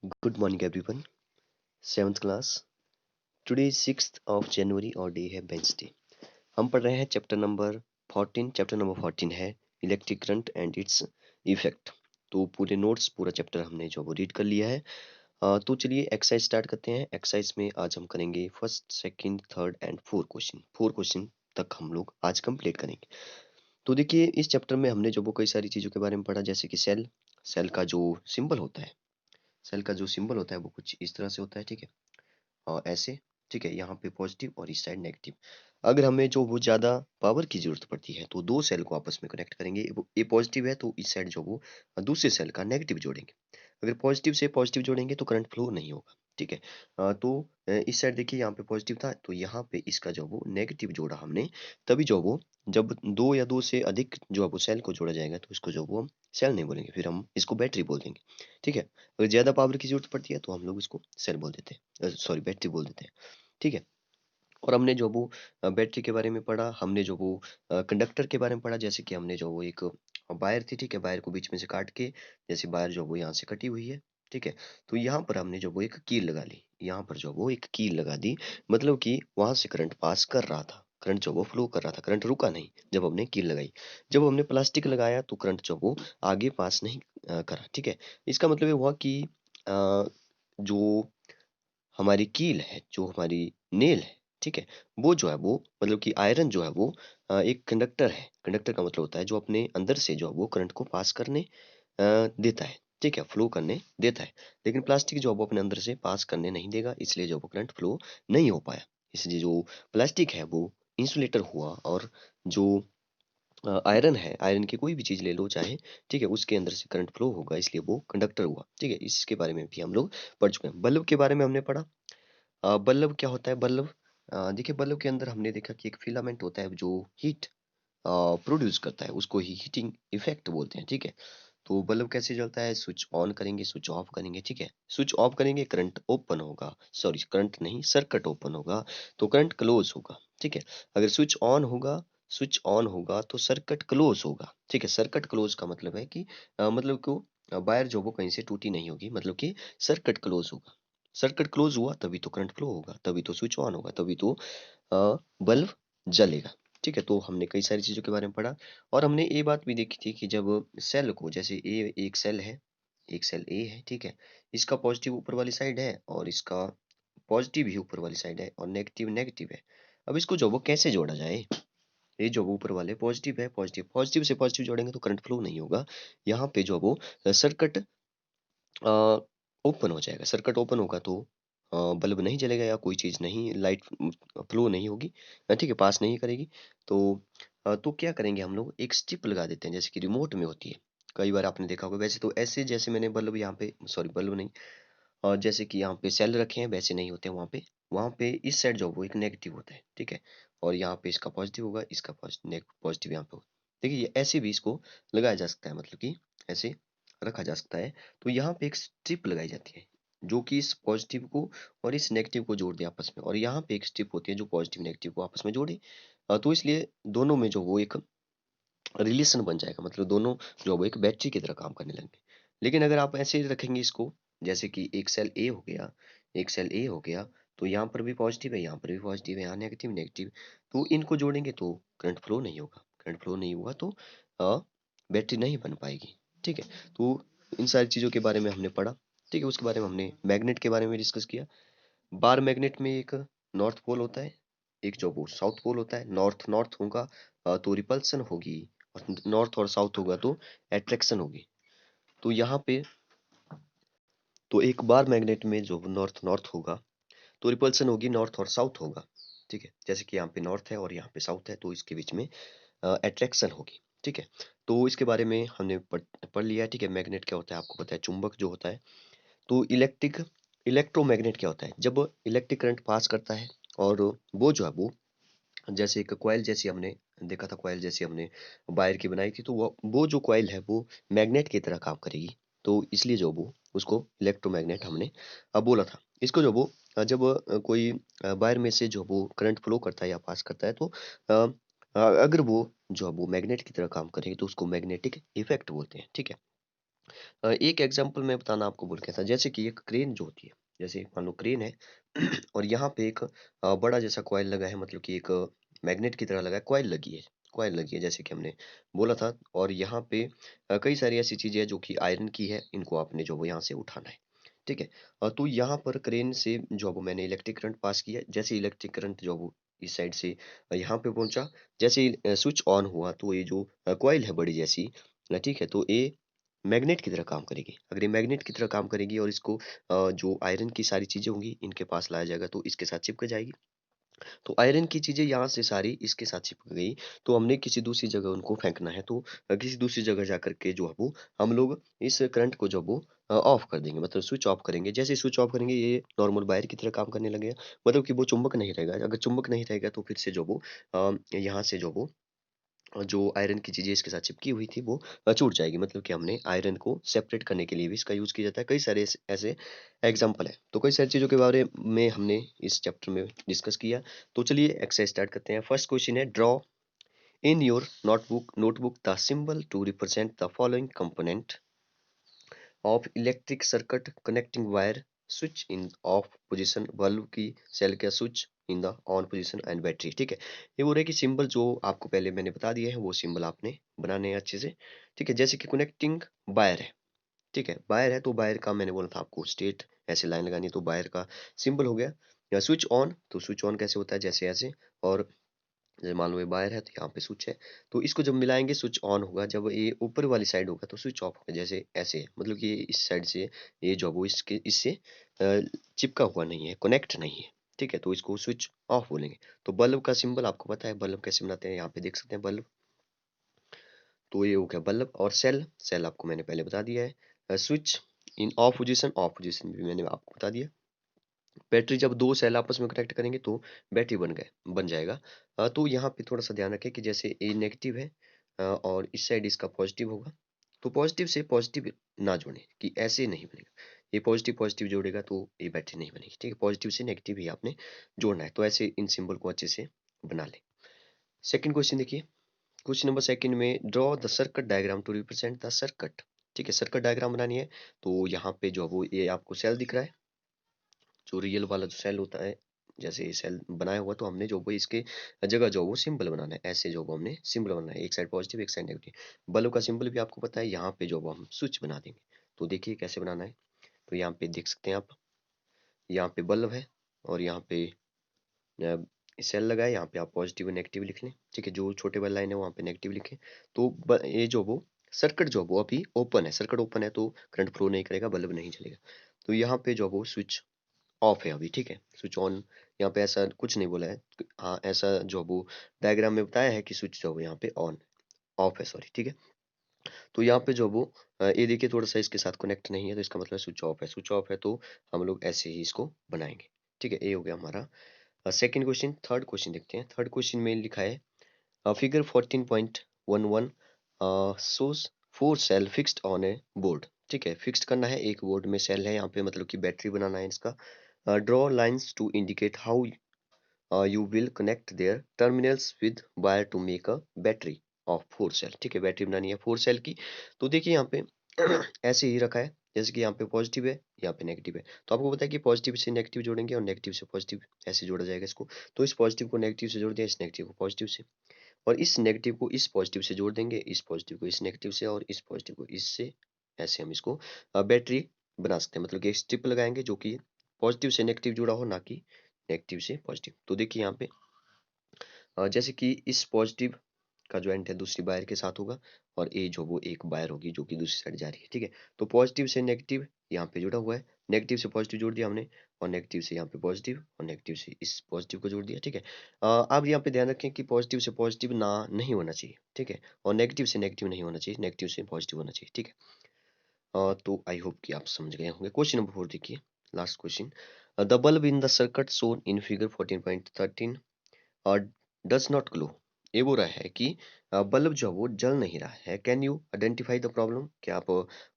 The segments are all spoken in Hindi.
Good morning, everyone. Seventh class. Today is 6th of January और डे है वेंसडे. हम पढ़ रहे हैं चैप्टर नंबर 14. चैप्टर नंबर 14 है electric current and its effect. तो पूरे नोट्स पूरा चैप्टर हमने जो वो रीड कर लिया है. तो चलिए एक्सरसाइज स्टार्ट करते हैं. एक्सरसाइज में आज हम करेंगे first, second, third and fourth question. 4 question तक हम लोग आज कंप्लीट करेंगे. तो देखिए इस चैप्टर में हमने जो वो कई सारी चीज़ों के बारे में पढ़ा, जैसे कि सेल का जो सिंबल होता है. सेल का जो सिंबल होता है वो कुछ इस तरह से होता है, ठीक है. और ऐसे, ठीक है, यहाँ पे पॉजिटिव और इस साइड नेगेटिव. अगर हमें जो वो ज़्यादा पावर की जरूरत पड़ती है तो दो सेल को आपस में कनेक्ट करेंगे. ये पॉजिटिव है तो इस साइड जो वो दूसरे सेल का नेगेटिव जोड़ेंगे. अगर पॉजिटिव से पॉजिटिव जोड़ेंगे तो करंट फ्लो नहीं होगा, ठीक है. तो इस साइड देखिए यहाँ पे पॉजिटिव था तो यहाँ पे इसका जो वो नेगेटिव जोड़ा हमने. तभी जो वो जब दो या दो से अधिक जो वो सेल को जोड़ा जाएगा तो इसको जो वो हम सेल नहीं बोलेंगे, फिर हम इसको बैटरी बोल देंगे, ठीक है. अगर ज़्यादा पावर की जरूरत पड़ती है तो हम लोग इसको सेल बोल देते हैं, सॉरी बैटरी बोल देते हैं, ठीक है. और हमने जो वो बैटरी के बारे में पढ़ा, हमने जो वो कंडक्टर के बारे में पढ़ा, जैसे कि हमने जो वो एक वायर थी, ठीक है, वायर को बीच में से काट के, जैसे वायर जो वो यहाँ से कटी हुई है, ठीक है. तो यहाँ पर हमने जो वो एक कील लगा ली, यहाँ पर जो वो एक कील लगा दी, मतलब कि वहां से करंट पास कर रहा था, करंट जो वो फ्लो कर रहा था, करंट रुका नहीं जब हमने कील लगाई. जब हमने प्लास्टिक लगाया तो करंट जो वो आगे पास नहीं करा, ठीक है. इसका मतलब ये हुआ कि अ, जो हमारी कील है, जो हमारी नेल है, ठीक है, वो जो है वो मतलब कि आयरन जो है वो एक कंडक्टर है. कंडक्टर का मतलब होता है जो अपने अंदर से जो है वो करंट को पास करने देता है, ठीक है, फ्लो करने देता है. लेकिन प्लास्टिक जो है वो अपने अंदर से पास करने नहीं देगा, इसलिए जो वो करंट फ्लो नहीं हो पाया. इसलिए जो प्लास्टिक है वो इंसुलेटर हुआ, और जो आयरन है, आयरन की कोई भी चीज ले लो चाहे, ठीक है, उसके अंदर से करंट फ्लो होगा, इसलिए वो कंडक्टर हुआ, ठीक है. इसके बारे में भी हम लोग पढ़ चुके हैं. बल्ब के बारे में हमने पढ़ा. बल्ब क्या होता है? बल्ब, देखिए बल्ब के अंदर हमने देखा कि एक फिलामेंट होता है जो हीट प्रोड्यूस करता है, उसको ही हीटिंग इफेक्ट बोलते हैं, ठीक है. तो बल्ब कैसे जलता है? स्विच ऑन करेंगे, स्विच ऑफ करेंगे, ठीक है. स्विच ऑफ करेंगे, करंट ओपन होगा, सॉरी करंट नहीं, सर्किट ओपन होगा, तो करंट क्लोज होगा, ठीक है. अगर स्विच ऑन होगा तो सर्किट क्लोज होगा, ठीक है. सर्किट क्लोज का मतलब है कि मतलब को वायर जो वो कहीं से टूटी नहीं होगी, मतलब कि सर्किट क्लोज होगा. सर्किट क्लोज हुआ तभी तो करंट फ्लो होगा, तभी तो स्विच ऑन होगा, तभी तो बल्ब जलेगा, ठीक है. तो हमने कई सारी चीजों के बारे में पढ़ा. और हमने ये बात भी देखी थी कि जब सेल को, जैसे ए एक सेल है, एक सेल ए है, ठीक है, इसका पॉजिटिव ऊपर वाली साइड है और इसका पॉजिटिव भी ऊपर वाली साइड है और नेगेटिव नेगेटिव है. अब इसको जो वो कैसे जोड़ा जाए? ये जो वो ऊपर वाले पॉजिटिव है, पॉजिटिव पॉजिटिव से पॉजिटिव जोड़ेंगे तो करंट फ्लो नहीं होगा. यहाँ पे जो वो सर्किट ओपन हो जाएगा. सर्किट ओपन होगा तो बल्ब नहीं जलेगा या कोई चीज़ नहीं, लाइट फ्लो नहीं होगी, ठीक है, पास नहीं करेगी. तो तो क्या करेंगे हम लोग? एक स्ट्रिप लगा देते हैं, जैसे कि रिमोट में होती है. कई बार आपने देखा होगा. वैसे तो ऐसे जैसे मैंने बल्ब यहाँ पे, सॉरी बल्ब नहीं, जैसे कि यहाँ पे सेल रखे हैं वैसे नहीं होते. वहाँ पे इस साइड जो वो एक नेगेटिव होता है, ठीक है, और यहाँ पे इसका पॉजिटिव होगा, इसका पॉजिटिव यहाँ पे होगा. देखिए ये ऐसे भी इसको लगाया जा सकता है, मतलब कि ऐसे रखा जा सकता है. तो यहाँ पे एक स्ट्रिप लगाई जाती है जो कि इस पॉजिटिव को और इस नेगेटिव को जोड़ दे आपस में, और यहाँ पे एक स्ट्रिप होती है जो पॉजिटिव नेगेटिव को आपस में जोड़े. तो इसलिए दोनों में जो वो एक रिलेशन बन जाएगा, मतलब दोनों जो वो एक बैटरी की तरह काम करने लगेंगे. लेकिन अगर आप ऐसे रखेंगे इसको, जैसे कि एक सेल ए हो गया, एक सेल ए हो गया, तो यहाँ पर भी पॉजिटिव है, यहाँ पर भी पॉजिटिव है, यहाँ नेगेटिव नेगेटिव, तो इनको जोड़ेंगे तो करंट फ्लो नहीं होगा. करंट फ्लो नहीं हुआ तो बैटरी नहीं बन पाएगी, ठीक है. तो इन सारी चीज़ों के बारे में हमने पढ़ा, ठीक है. उसके बारे में हमने मैग्नेट के बारे में डिस्कस किया. बार मैग्नेट में एक नॉर्थ पोल होता है, एक जो वो साउथ पोल होता है. नॉर्थ नॉर्थ होगा तो रिपल्सन होगी, और नॉर्थ और साउथ होगा तो एट्रैक्शन होगी. तो यहाँ पे तो एक बार मैग्नेट में जो नॉर्थ नॉर्थ होगा तो रिपल्सन होगी, नॉर्थ और साउथ होगा, ठीक है. जैसे कि यहाँ पे नॉर्थ है और यहाँ पे साउथ है तो इसके बीच में अट्रैक्शन होगी, ठीक है. तो इसके बारे में हमने पढ़ लिया, ठीक है. मैग्नेट क्या होता है आपको पता है, चुंबक जो होता है. तो इलेक्ट्रोमैग्नेट क्या होता है? जब इलेक्ट्रिक करंट पास करता है और वो जो है वो जैसे एक कॉइल जैसी हमने देखा था, कॉइल जैसी हमने वायर की बनाई थी, तो वो जो कॉइल है वो मैग्नेट की तरह काम करेगी. तो इसलिए जो वो उसको इलेक्ट्रोमैग्नेट हमने बोला था. इसको जो वो जब कोई वायर में से जो वो करंट फ्लो करता है या पास करता है तो अ, अगर वो जो है वो मैग्नेट की तरह काम करेगी तो उसको मैग्नेटिक इफेक्ट बोलते हैं, ठीक है. एक एग्जांपल मैं बताना आपको भूल गया था, जैसे कि एक क्रेन जो होती है, जैसे मान लो क्रेन है और यहाँ पे एक बड़ा जैसा कॉइल लगा है, मतलब कि एक मैग्नेट की तरह लगा है, कॉइल लगी है जैसे कि हमने बोला था। और यहाँ पे कई सारी ऐसी चीजें हैं जो कि आयरन की है, इनको आपने जो वो यहाँ से उठाना है, ठीक है। तो यहाँ पर क्रेन से जो वो मैंने इलेक्ट्रिक करंट पास किया, जैसे इलेक्ट्रिक करंट जो वो इस साइड से यहाँ पे पहुंचा, जैसे स्विच ऑन हुआ तो ये जो कॉइल है बड़ी जैसी, ठीक है, तो ये मैग्नेट की तरह काम करेगी। अगर ये मैग्नेट की तरह काम करेगी और इसको जो आयरन की सारी चीजें होंगी इनके पास लाया जाएगा तो इसके साथ चिपक जाएगी। तो आयरन की चीजें यहाँ से सारी इसके साथ चिपक गई, तो हमने किसी दूसरी जगह उनको फेंकना है, तो किसी दूसरी जगह जा करके जो है वो हम लोग इस करंट को जो वो ऑफ कर देंगे, मतलब स्विच ऑफ करेंगे। जैसे स्विच ऑफ करेंगे ये नॉर्मल वायर की तरह काम करने लगेगा, मतलब कि वो चुंबक नहीं रहेगा। अगर चुंबक नहीं रहेगा तो फिर से जो वो यहाँ से जो वो जो आयरन की चीज़ें इसके साथ चिपकी हुई थी वो छूट जाएगी। मतलब कि हमने आयरन को सेपरेट करने के लिए भी इसका यूज़ किया जाता है। कई सारे ऐसे एग्जाम्पल हैं। तो कई सारी चीज़ों के बारे में हमने इस चैप्टर में डिस्कस किया। तो चलिए एक्सरसाइज स्टार्ट करते हैं। फर्स्ट क्वेश्चन है, draw in your notebook the symbol to represent the following component of electric circuit connecting wire, switch in off position, bulb की सेल का switch in the on position and battery. ठीक है, ये बोल रहे हैं कि सिंबल जो आपको पहले मैंने बता दिए हैं वो सिंबल आपने बनाने हैं अच्छे से। ठीक है, जैसे कि कनेक्टिंग वायर है, ठीक है, वायर है तो वायर का मैंने बोला था आपको स्टेट ऐसे लाइन लगानी है, तो वायर का सिंबल हो गया। या स्विच ऑन, तो स्विच ऑन कैसे होता है, जैसे ऐसे। और जैसे मान लो ये वायर है तो यहाँ पे स्विच है, तो इसको जब मिलाएंगे स्विच ऑन होगा, जब ये ऊपर वाली साइड होगा तो स्विच ऑफ होगा, जैसे ऐसे। मतलब कि ये इस साइड से ये जो है वो इसके इससे चिपका हुआ नहीं है, कनेक्ट नहीं है। ठीक है, तो इसको स्विच ऑफ बोलेंगे। तो बल्ब का सिंबल आपको पता है, बल्ब कैसे बनाते हैं, यहाँ पे देख सकते हैं बल्ब। तो ये हो गया बल्ब। और सेल, सेल आपको मैंने पहले बता दिया है। स्विच इन ऑफ पोजिशन भी मैंने आपको बता दिया। बैटरी, जब दो सेल आपस में कनेक्ट करेंगे तो बैटरी बन जाएगा। तो यहाँ पे थोड़ा सा ध्यान रखें कि जैसे ए नेगेटिव है और इस साइड इसका पॉजिटिव होगा, तो पॉजिटिव से पॉजिटिव ना जोड़ें, कि ऐसे नहीं बनेगा। ये पॉजिटिव पॉजिटिव जोड़ेगा तो ये बैटरी नहीं बनेगी। ठीक है, पॉजिटिव से नेगेटिव ही आपने जोड़ना है। तो ऐसे इन सिंबल को अच्छे से बना लें। सेकंड क्वेश्चन देखिए, क्वेश्चन नंबर सेकंड में, draw the circuit diagram to represent the circuit. ठीक है, सर्किट डायग्राम बनानी है। तो यहाँ पे जो है वो ये आपको सेल दिख रहा है, जो रियल वाला जो सेल होता है, जैसे सेल बनाया हुआ, तो हमने जो वो इसके जगह जो वो सिंबल बनाना है, ऐसे जो वो हमने सिंबल बनाना है, एक साइड पॉजिटिव एक साइड नेगेटिव। बल्ब का सिंबल भी आपको पता है, यहाँ पे जो वो हम स्विच बना देंगे। तो देखिए कैसे बनाना है। तो यहाँ पे देख सकते हैं आप, यहाँ पे बल्ब है और यहाँ पे सेल लगा है, यहाँ पे आप पॉजिटिव नेगेटिव लिख लें। ठीक है, जो छोटे वाला लाइन है वहाँ पे नेगेटिव लिखें। तो ये जो वो सर्किट जो वो अभी ओपन है, सर्किट ओपन है तो करंट फ्लो नहीं करेगा, बल्ब नहीं चलेगा। तो यहाँ पे जो वो स्विच ऑफ है अभी। ठीक है, स्विच ऑन यहाँ पे ऐसा कुछ नहीं बोला है। हाँ, ऐसा जो वो डायग्राम में बताया है कि स्विच जो है यहाँ पे ऑन ऑफ है, सॉरी। ठीक है, तो यहाँ पे जो वो ये देखिए थोड़ा सा इसके साथ कनेक्ट नहीं है, तो इसका मतलब स्विच ऑफ है। स्विच ऑफ है तो हम लोग ऐसे ही इसको बनाएंगे। ठीक है, ये हो गया हमारा सेकंड क्वेश्चन। थर्ड क्वेश्चन देखते हैं। थर्ड क्वेश्चन में लिखा है, figure 14.11 shows four cell fixed on a board. ठीक है, फिक्स्ड करना है, एक बोर्ड में सेल है यहाँ पे, मतलब कि बैटरी बनाना है इसका। Draw lines to indicate how you will connect their terminals with wire to make a battery of four cell. ठीक है, बैटरी बनानी है फोर सेल की। तो देखिए यहाँ पे ऐसे ही रखा है, जैसे कि यहाँ पे पॉजिटिव है, यहाँ पे नेगेटिव है। तो आपको पता है कि पॉजिटिव से नेगेटिव जोड़ेंगे और नेगेटिव से पॉजिटिव, ऐसे जोड़ा जाएगा इसको। तो इस पॉजिटिव को नेगेटिव से जोड़ दिया, इस नेगेटिव को पॉजिटिव से, और इस नेगेटिव को इस पॉजिटिव से जोड़ देंगे, इस पॉजिटिव को इस नेगेटिव से, और इस पॉजिटिव को इससे। ऐसे हम इसको बैटरी बना सकते हैं। मतलब कि एक स्ट्रिप लगाएंगे जो कि पॉजिटिव से नेगेटिव जुड़ा हो, ना कि नेगेटिव से पॉजिटिव। तो देखिए यहाँ पे जैसे कि इस पॉजिटिव का जो एंड है दूसरी वायर के साथ होगा, और ए जो वो एक वायर होगी जो कि दूसरी साइड जा रही है। ठीक है, तो पॉजिटिव से नेगेटिव यहाँ पे जुड़ा हुआ है, नेगेटिव से पॉजिटिव जोड़ दिया हमने, और नेगेटिव से यहाँ पे पॉजिटिव, और नेगेटिव से इस पॉजिटिव को जोड़ दिया। ठीक है, अब यहाँ पे ध्यान रखें कि पॉजिटिव से पॉजिटिव ना नहीं होना चाहिए। ठीक है, और नेगेटिव से नेगेटिव नहीं होना चाहिए, नेगेटिव से पॉजिटिव होना चाहिए। ठीक है, तो आई होप कि आप समझ गए होंगे। क्वेश्चन नंबर 4 देखिए, last question. The bulb in the circuit shown in figure 14.13 does not glow. ये बोल रहा है कि बल्ब जो है वो जल नहीं रहा है। Can you identify the problem, क्या आप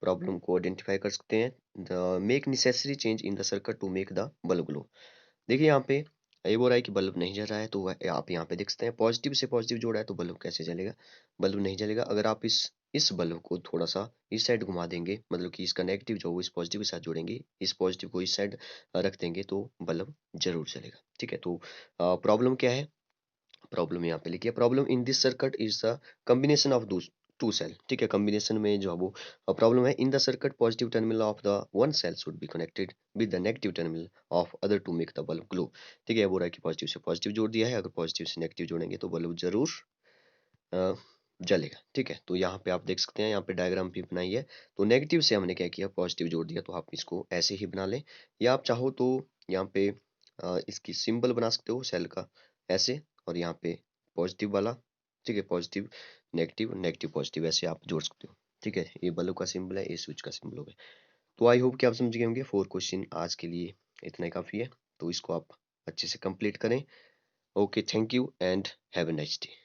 प्रॉब्लम को आइडेंटिफाई कर सकते हैं। The make necessary change in the circuit to make the bulb glow. देखिए यहाँ पे ये बोल रहा है कि बल्ब नहीं जल रहा है, तो आप यहाँ पे देख सकते हैं पॉजिटिव से पॉजिटिव जोड़ा है तो बल्ब कैसे जलेगा, बल्ब नहीं जलेगा। अगर आप इस इस बल्ब को थोड़ा सा इस साइड घुमा देंगे, मतलब कि इसका नेगेटिव जो वो इस पॉजिटिव के साथ जोड़ेंगे, इस पॉजिटिव को इस साइड रख देंगे तो बल्ब जरूर जलेगा। ठीक है, तो प्रॉब्लम क्या है, प्रॉब्लम यहाँ पे लिखिए, problem in this circuit is the combination of two cell. ठीक है, कॉम्बिनेशन में जो है वो प्रॉब्लम है, in the circuit positive terminal of the one cell should be connected with the negative terminal of other to make the bulb glow. ठीक है, बोल रहा है कि पॉजिटिव से पॉजिटिव जोड़ दिया है, अगर पॉजिटिव से नेगेटिव जोड़ेंगे तो बल्ब जरूर अ, जलेगा। ठीक है, तो यहाँ पे आप देख सकते हैं, यहाँ पे डायग्राम भी बनाई है। तो नेगेटिव से हमने क्या किया, पॉजिटिव जोड़ दिया, तो आप इसको ऐसे ही बना लें, या आप चाहो तो यहाँ पे इसकी सिंबल बना सकते हो सेल का ऐसे, और यहाँ पे पॉजिटिव वाला। ठीक है, पॉजिटिव नेगेटिव नेगेटिव पॉजिटिव, ऐसे आप जोड़ सकते हो। ठीक है, ये बल्ब का सिंबल है, ये स्विच का सिंबल हो गया। तो आई होप कि आप समझ गए होंगे। 4 क्वेश्चन आज के लिए इतना ही काफ़ी है, तो इसको आप अच्छे से कंप्लीट करें। Okay, thank you and have a nice day.